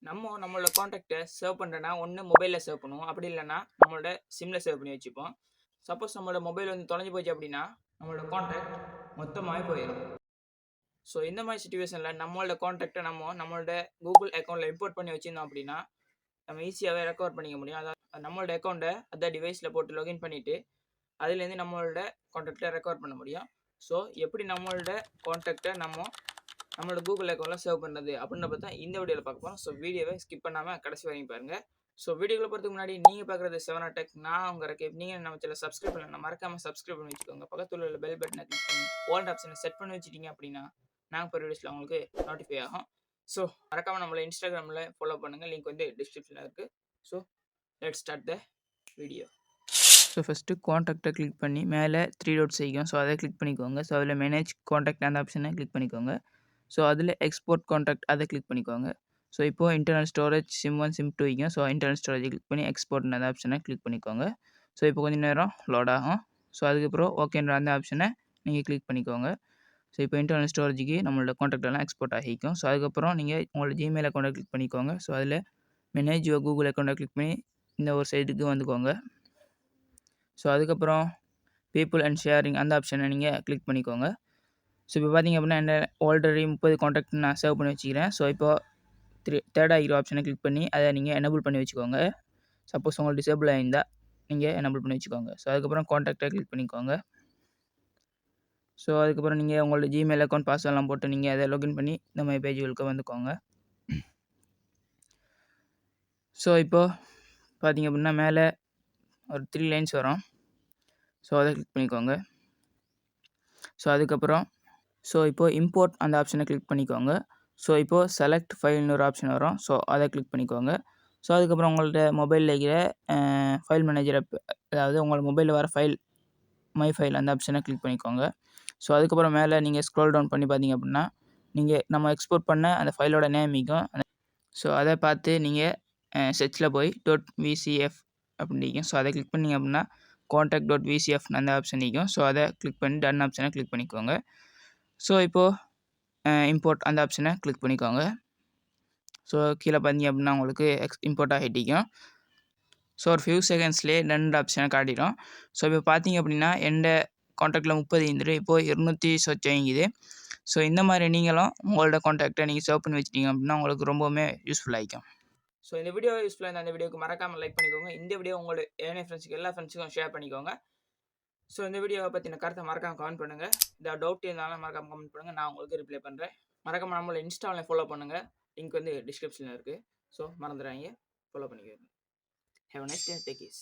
நம்மளோட காண்டாக்டை சேவ் பண்ணுறேன்னா ஒன்று மொபைலில் சேவ் பண்ணுவோம், அப்படி இல்லைன்னா நம்மளோட சிம்மில் சேவ் பண்ணி வச்சுப்போம். சப்போஸ் நம்மளோட மொபைல் வந்து தொலைஞ்சு போச்சு அப்படின்னா நம்மளோட காண்டாக்ட் மொத்தமாகவே போயிடும். ஸோ இந்த மாதிரி சுச்சுவேஷனில் நம்மளோட காண்டாக்டை நம்மளோட கூகுள் அக்கௌண்ட்டில் இம்போர்ட் பண்ணி வச்சுருந்தோம் அப்படின்னா நம்ம ஈஸியாகவே ரெக்கவர் பண்ணிக்க முடியும். அதாவது நம்மளோட அக்கௌண்ட்டை அந்த டிவைஸில் போட்டு லாகின் பண்ணிவிட்டு அதுலேருந்து நம்மளோட காண்டாக்டை ரெக்கவர் பண்ண முடியும். ஸோ எப்படி நம்மளோட காண்டாக்டை நம்மளோட கூகுள் அக்கௌண்ட்டில் சேவ் பண்ணுறது அப்படின்னு பார்த்தா இந்த வீடியோவில் பார்க்க போகிறோம். ஸோ வீடியோவை ஸ்கிப் பண்ணாமல் கடைசி வரைக்கும் பாருங்கள். ஸோ வீடியோவில் போகிறதுக்கு முன்னாடி நீங்கள் பார்க்குறது 7 டெக், நான் உங்கள் ரகேப். நீங்கள் நம்ம சேனல் சப்ஸ்கிரைப் பண்ணலாம், மறக்காமல் சப்ஸ்கிரைப் பண்ணி வச்சுக்கோங்க. பக்கத்தில் உள்ள பெல் பட்டனை கிளிக் பண்ணி ஆல் ஆப்ஷனை செட் பண்ணி வச்சுட்டீங்க அப்படின்னா நாங்கள் போகிற வீடியோஸில் உங்களுக்கு நோட்டிஃபை ஆகும். ஸோ மறக்காமல் நம்மளை இன்ஸ்டாகிராமில் ஃபாலோ பண்ணுங்கள், லிங்க் வந்து டிஸ்கிரிப்ஷனில் இருக்குது. So let's start the video. So first காண்டாக்டை கிளிக் பண்ணி மேலே 3 டாட்ஸ் செய்யும். ஸோ அதை கிளிக் பண்ணிக்கோங்க. ஸோ அதில் மேனேஜ் காண்டாக்ட் அந்த ஆப்ஷனை கிளிக் பண்ணிக்கோங்க. ஸோ அதில் எக்ஸ்போர்ட் காண்டாக்ட் அதை கிளிக் பண்ணிக்கோங்க. ஸோ இப்போது இன்டர்னல் ஸ்டோரேஜ் SIM1 SIM2 வைக்கும். ஸோ இன்டர்னல் ஸ்டோரேஜ் கிளிக் பண்ணி எக்ஸ்போர்ட் அந்த ஆப்ஷனை கிளிக் பண்ணிக்கோங்க. ஸோ இப்போ கொஞ்சம் நேரம் லோட் ஆகும். ஸோ அதுக்கப்புறம் ஓகேன்ற அந்த ஆப்ஷனை நீங்கள் கிளிக் பண்ணிக்கோங்க. ஸோ இப்போ இன்டர்னல் ஸ்டோரேஜுக்கு நம்மளோட காண்டாக்ட் எல்லாம் எக்ஸ்போர்ட் ஆகிக்கும். ஸோ அதுக்கப்புறம் நீங்கள் உங்களோட ஜிமெயில் அக்கௌண்ட்டை கிளிக் பண்ணிக்கோங்க. ஸோ அதில் மேனேஜ் யுவர் கூகுள் அக்கௌண்ட்டை கிளிக் பண்ணி இந்த ஒரு சைடுக்கு வந்துக்கோங்க. ஸோ அதுக்கப்புறம் பீப்புள் அண்ட் ஷேரிங் அந்த ஆப்ஷனை நீங்கள் கிளிக் பண்ணிக்கோங்க. ஸோ இப்போ பார்த்திங்க அப்படின்னா என்ன ஆல்ரெடி 30 காண்டாக்ட் நான் சேவ் பண்ணி வச்சுக்கிறேன். ஸோ இப்போ தேர்ட் ஆகிற ஆப்ஷனை கிளிக் பண்ணி அதை நீங்கள் எனேபிள் பண்ணி வச்சுக்கோங்க. சப்போஸ் உங்களுக்கு டிசேபிள் ஆகிருந்தால் நீங்கள் எனேபிள் பண்ணி வச்சுக்கோங்க. ஸோ அதுக்கப்புறம் காண்டாக்டை கிளிக் பண்ணிக்கோங்க. ஸோ அதுக்கப்புறம் நீங்கள் உங்களோட ஜிமெயில் அக்கௌண்ட் பாஸ்வேர்ட்லாம் போட்டு நீங்கள் அதை லாகின் பண்ணி இந்த மாதிரி பேஜுகளுக்கு வந்துக்கோங்க. ஸோ இப்போது பார்த்திங்க அப்படின்னா மேலே ஒரு 3 லைன்ஸ் வரும். ஸோ அதை கிளிக் பண்ணிக்கோங்க. ஸோ அதுக்கப்புறம் இப்போது இம்போர்ட் அந்த ஆப்ஷனை கிளிக் பண்ணிக்கோங்க. ஸோ இப்போது செலக்ட் ஃபைல்னு ஒரு ஆப்ஷன் வரும். ஸோ அதை கிளிக் பண்ணிக்கோங்க. ஸோ அதுக்கப்புறம் உங்கள்கிட்ட மொபைலில் இருக்கிற ஃபைல் மேனேஜரை, அதாவது உங்களோட மொபைலில் வர ஃபைல் மை ஃபைல் அந்த ஆப்ஷனை கிளிக் பண்ணிக்கோங்க. ஸோ அதுக்கப்புறம் மேலே நீங்கள் ஸ்க்ரோல் டவுன் பண்ணி பார்த்தீங்க அப்படின்னா நம்ம எக்ஸ்போர்ட் பண்ண அந்த ஃபைலோட நேமிக்கும். ஸோ அதை பார்த்து நீங்கள் செர்ச்சில் போய் .vcf அப்படிக்கும். ஸோ அதை கிளிக் பண்ணிங்க அப்படின்னா contact.vcf அந்த ஆப்ஷன் நிற்கும். ஸோ அதை கிளிக் பண்ணி டன் ஆப்ஷனை கிளிக் பண்ணிக்கோங்க. ஸோ இப்போது இம்போர்ட் அந்த ஆப்ஷனை கிளிக் பண்ணிக்கோங்க. ஸோ கீழே பார்த்தீங்க அப்படின்னா உங்களுக்கு இம்போர்ட் ஆகிட்டிக்கும். ஸோ ஒரு ஃபியூ செகண்ட்ஸ்லேயே டன் ஆப்ஷனை காட்டிடும். ஸோ இப்போ பார்த்தீங்க அப்படின்னா எந்த காண்டாக்டில் 30 இருந்துட்டு இப்போது 200 சொச்சங்கிது. ஸோ இந்த மாதிரி நீங்களும் உங்களோட காண்டாக்டை நீங்கள் சேவ் பண்ணி வச்சிட்டிங்க அப்படின்னா உங்களுக்கு ரொம்பவுமே யூஸ்ஃபுல் ஆகிக்கும். ஸோ இந்த வீடியோ யூஸ்ஃபுல்லாக இருந்தால் அந்த வீடியோக்கு மறக்காமல் லைக் பண்ணிக்கோங்க. இந்த வீடியோ உங்களோட ஏனைய ஃப்ரெண்ட்ஸுக்கு எல்லா ஃப்ரெண்ட்ஸுக்கும் ஷேர் பண்ணிக்கோங்க. ஸோ இந்த வீடியோவை பற்றின கருத்தை மறக்காமல் கமெண்ட் பண்ணுங்கள். ஏதாவது டவுட் இருந்தாலும் மறக்காமல் கமெண்ட் பண்ணுங்கள், நான் உங்களுக்கு ரிப்ளை பண்ணுறேன். மறக்காமல் நம்மளை இன்ஸ்டாவில் ஃபாலோ பண்ணுங்கள், லிங்க் வந்து டிஸ்கிரிப்ஷனில் இருக்குது. ஸோ மறந்துடாதீங்க, ஃபாலோ பண்ணிக்கோங்க. Have a nice day, take care.